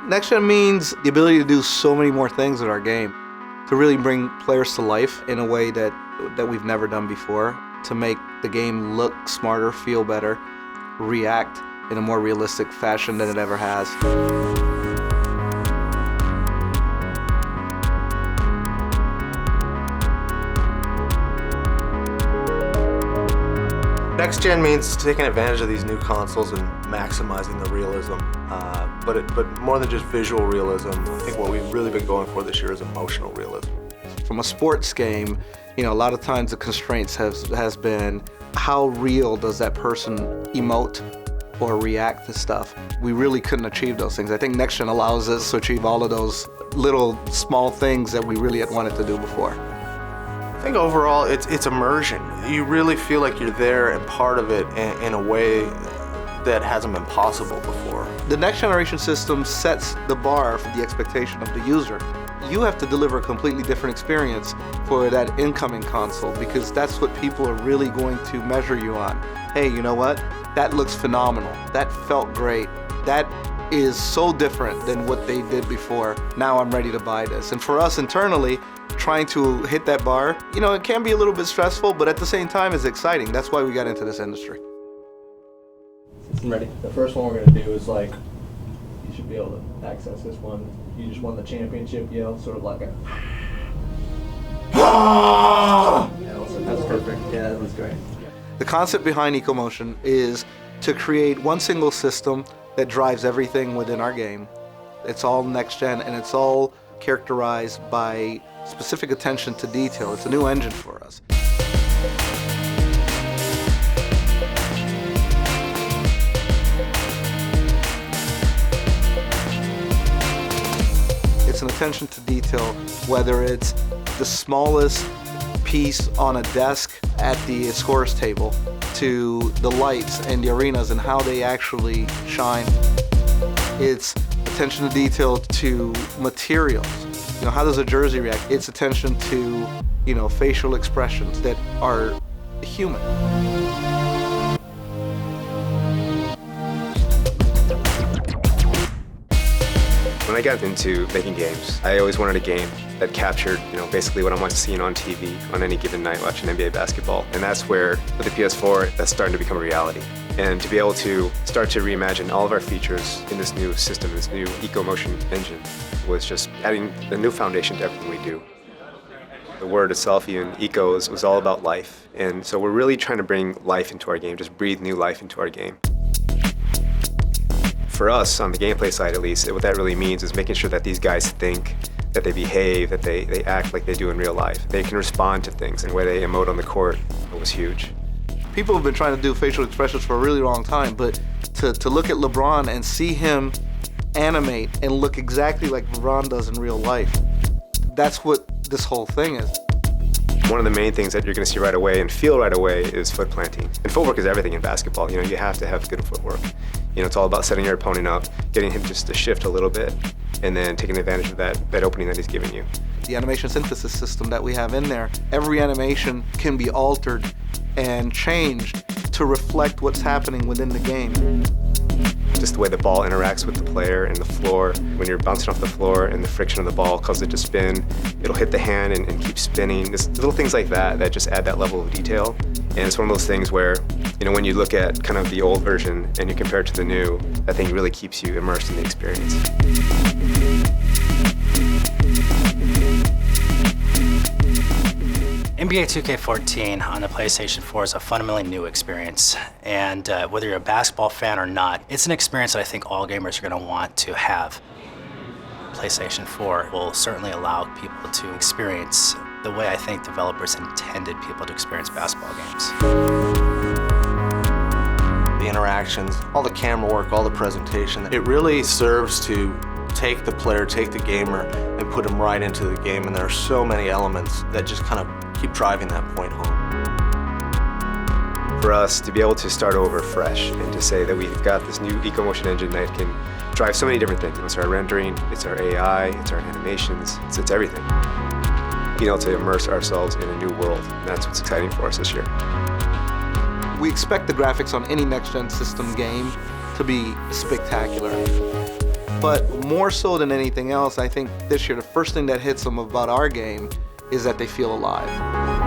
Next Gen means the ability to do so many more things with our game, to really bring players to life in a way that we've never done before, to make the game look smarter, feel better, react in a more realistic fashion than it ever has. Next Gen means taking advantage of these new consoles and maximizing the realism, but more than just visual realism. I think what we've really been going for this year is emotional realism. From a sports game, a lot of times the constraints has been how real does that person emote or react to stuff. We really couldn't achieve those things. I think Next Gen allows us to achieve all of those little small things that we really had wanted to do before. I think overall it's immersion. You really feel like you're there and part of it in a way that hasn't been possible before. The next generation system sets the bar for the expectation of the user. You have to deliver a completely different experience for that incoming console, because that's what people are really going to measure you on. Hey, you know what? That looks phenomenal. That felt great. That is so different than what they did before. Now I'm ready to buy this. And for us internally, trying to hit that bar, it can be a little bit stressful, but at the same time it's exciting. That's why we got into this industry. I'm ready. The first one we're going to do is you should be able to access this one. You just won the championship yell, sort of like a that's perfect. Yeah, that was great. The concept behind EcoMotion is to create one single system that drives everything within our game. It's all next gen, and it's all characterized by specific attention to detail. It's a new engine for us. It's an attention to detail, whether it's the smallest piece on a desk at the scorer's table to the lights and the arenas and how they actually shine. It's attention to detail to materials. How does a jersey react? It's attention to, facial expressions that are human. When I got into making games, I always wanted a game that captured, basically what I want to see on TV on any given night watching NBA basketball. And that's where, with the PS4, that's starting to become a reality. And to be able to start to reimagine all of our features in this new system, this new EcoMotion engine, was just adding a new foundation to everything we do. The word itself, even eco, was all about life. And so we're really trying to bring life into our game, just breathe new life into our game. For us, on the gameplay side at least, what that really means is making sure that these guys think, that they behave, that they act like they do in real life. They can respond to things, and the way they emote on the court was huge. People have been trying to do facial expressions for a really long time, but to look at LeBron and see him animate and look exactly like LeBron does in real life, that's what this whole thing is. One of the main things that you're going to see right away and feel right away is foot planting. And footwork is everything in basketball. You have to have good footwork. It's all about setting your opponent up, getting him just to shift a little bit, and then taking advantage of that opening that he's giving you. The animation synthesis system that we have in there, every animation can be altered and changed to reflect what's happening within the game. Just the way the ball interacts with the player and the floor. When you're bouncing off the floor and the friction of the ball causes it to spin, it'll hit the hand and keep spinning. Just little things like that just add that level of detail. And it's one of those things where, when you look at kind of the old version and you compare it to the new, that thing really keeps you immersed in the experience. NBA 2K14 on the PlayStation 4 is a fundamentally new experience, and whether you're a basketball fan or not, it's an experience that I think all gamers are going to want to have. PlayStation 4 will certainly allow people to experience the way I think developers intended people to experience basketball games. The interactions, all the camera work, all the presentation, it really serves to take the player, take the gamer, and put them right into the game, and there are so many elements that just kind of keep driving that point home. For us to be able to start over fresh and to say that we've got this new EcoMotion engine that can drive so many different things. It's our rendering, it's our AI, it's our animations, it's everything. being able to immerse ourselves in a new world. And that's what's exciting for us this year. We expect the graphics on any next-gen system game to be spectacular. But more so than anything else, I think this year the first thing that hits them about our game is that they feel alive.